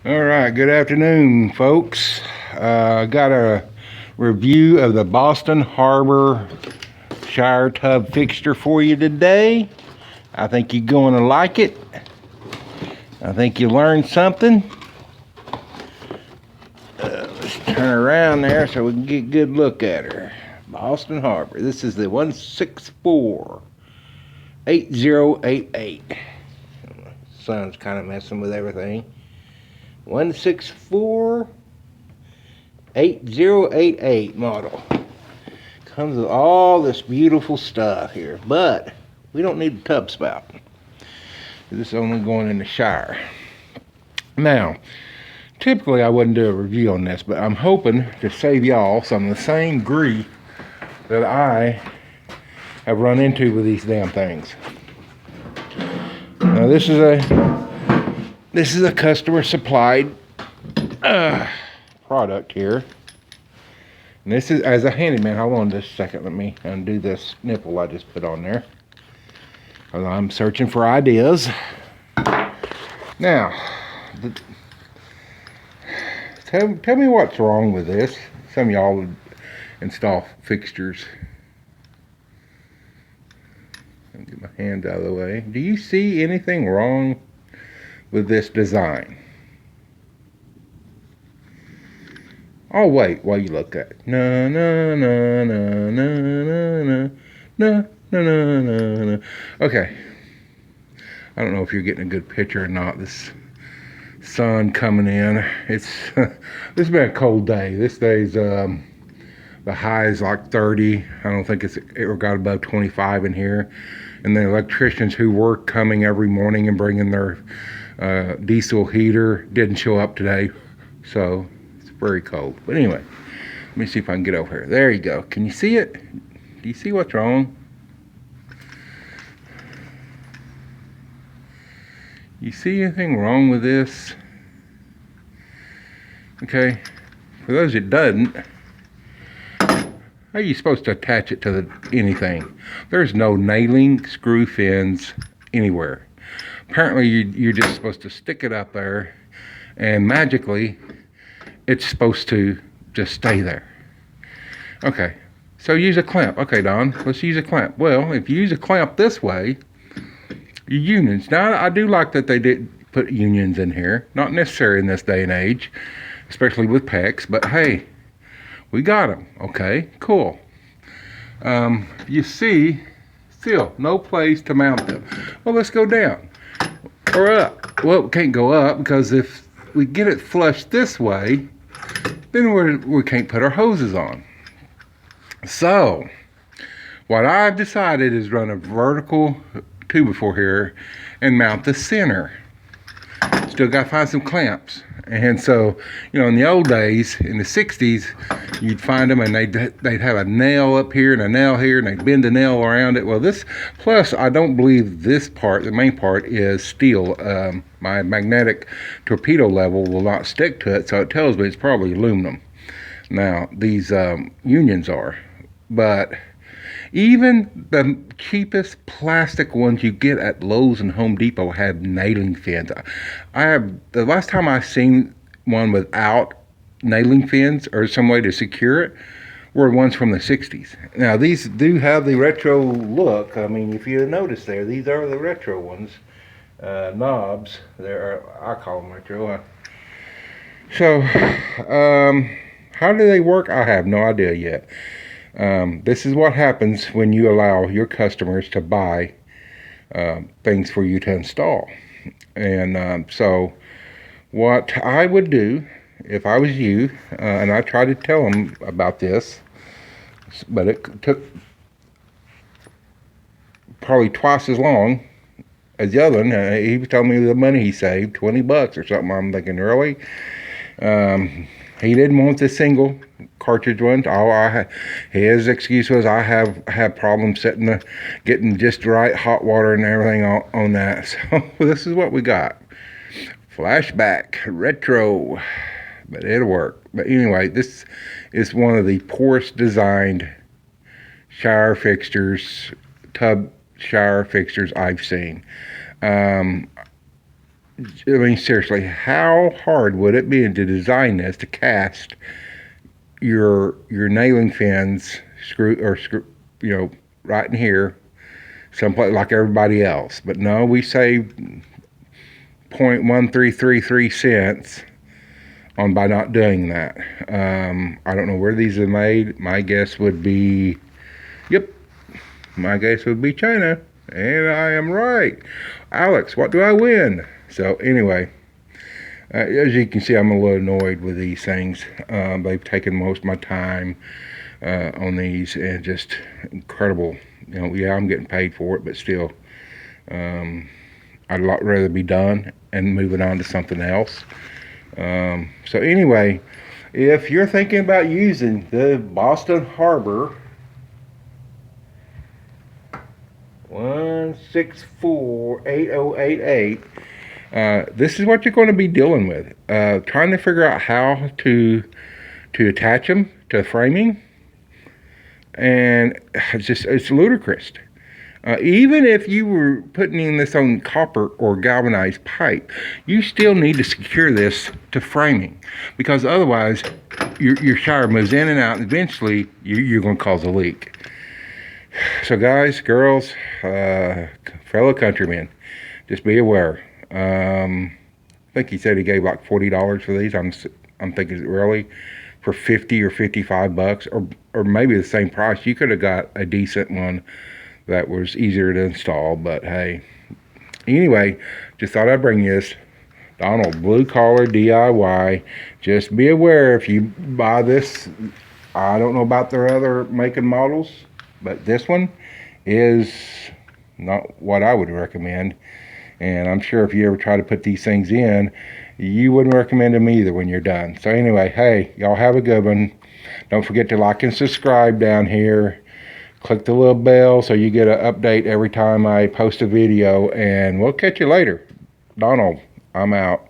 All right, good afternoon, folks. Got a review of the Boston Harbor shower tub fixture for you today. I think you're going to like it. I think you learned something. Let's turn around there so we can get a good look at her. Boston Harbor. This is the 164-8088. Sun's kind of messing with everything. 164-8088 model. Comes with all this beautiful stuff here, but we don't need a tub spout. This is only going in the shower. Now, typically I wouldn't do a review on this, but I'm hoping to save y'all some of the same grief that I have run into with these damn things. Now this is a customer supplied product here. And this is, as a handyman, hold on just a second, let me undo this nipple I just put on there. I'm searching for ideas. Now, tell me what's wrong with this. Some of y'all would install fixtures. Let me get my hands out of the way. Do you see anything wrong with this design? Oh, wait, while you look at it. No, no, no, no, no, no, no, no, no, no, no, no. Okay. I don't know if you're getting a good picture or not. This sun coming in. It's this has been a cold day. This day's the high is like 30. I don't think it's ever got above 25 in here. And the electricians who were coming every morning and bringing their diesel heater didn't show up today, so it's very cold. But anyway, let me see if I can get over here. There you go. Can you see it? Do you see what's wrong? You see anything wrong with this? Okay, for those that doesn't, how are you supposed to attach it to anything? There's no nailing screw fins anywhere. Apparently you're just supposed to stick it up there and magically it's supposed to just stay there. Okay, so use a clamp. Okay, Don, let's use a clamp. Well, if you use a clamp this way, your unions. Now, I do like that they did put unions in here. Not necessary in this day and age, especially with PEX, but hey, we got them. Okay, cool. You see, still no place to mount them. Well, let's go down or up. Well, we can't go up because if we get it flushed this way, then we can't put our hoses on. So, what I've decided is run a vertical tube before here and mount the center. Still got to find some clamps. And so, you know, in the old days, in the 60s, you'd find them and they'd have a nail up here and a nail here and they'd bend the nail around it. Well, this, plus I don't believe this part, the main part, is steel. My magnetic torpedo level will not stick to it, so it tells me it's probably aluminum. Now, these unions are. But even the cheapest plastic ones you get at Lowe's and Home Depot have nailing fins. The last time I seen one without nailing fins or some way to secure it were ones from the 60s. Now these do have the retro look. I mean, if you notice there, these are the retro ones. Knobs, I call them retro. So, how do they work? I have no idea yet. This is what happens when you allow your customers to buy things for you to install. And so what I would do if I was you, and I tried to tell them about this, but it took probably twice as long as the other one. He was telling me the money he saved, $20 or something. I'm thinking, really? He didn't want the single cartridge ones. His excuse was, I have problems getting just right hot water and everything on that. So this is what we got. Flashback, retro, but it'll work. But anyway, this is one of the poorest designed shower fixtures, tub shower fixtures I've seen. I mean, seriously, how hard would it be to design this to cast your nailing fins screw, right in here, someplace like everybody else? But no, we save 0.1333 cents on by not doing that. I don't know where these are made. My guess would be, yep, my guess would be China, and I am right. Alex, what do I win? So anyway, as you can see, I'm a little annoyed with these things. They've taken most of my time on these, and just incredible. Yeah, I'm getting paid for it, but still, I'd a lot rather be done and moving on to something else. So anyway, if you're thinking about using the Boston Harbor 1648088, this is what you're going to be dealing with. Trying to figure out how to attach them to framing, and it's ludicrous. Even if you were putting in this on copper or galvanized pipe, you still need to secure this to framing, because otherwise your shower moves in and out, and eventually you're going to cause a leak. So guys, girls, fellow countrymen, just be aware. I think he said he gave like $40 for these. I'm thinking, really, for 50 or 55 bucks, or maybe the same price, you could have got a decent one that was easier to install. But hey, anyway, just thought I'd bring you this. Donald, blue collar DIY. Just be aware, if you buy this, I don't know about their other make and models, but this one is not what I would recommend. And I'm sure if you ever try to put these things in, you wouldn't recommend them either when you're done. So anyway, hey, y'all have a good one. Don't forget to like and subscribe down here. Click the little bell so you get an update every time I post a video, and we'll catch you later. Donald, I'm out.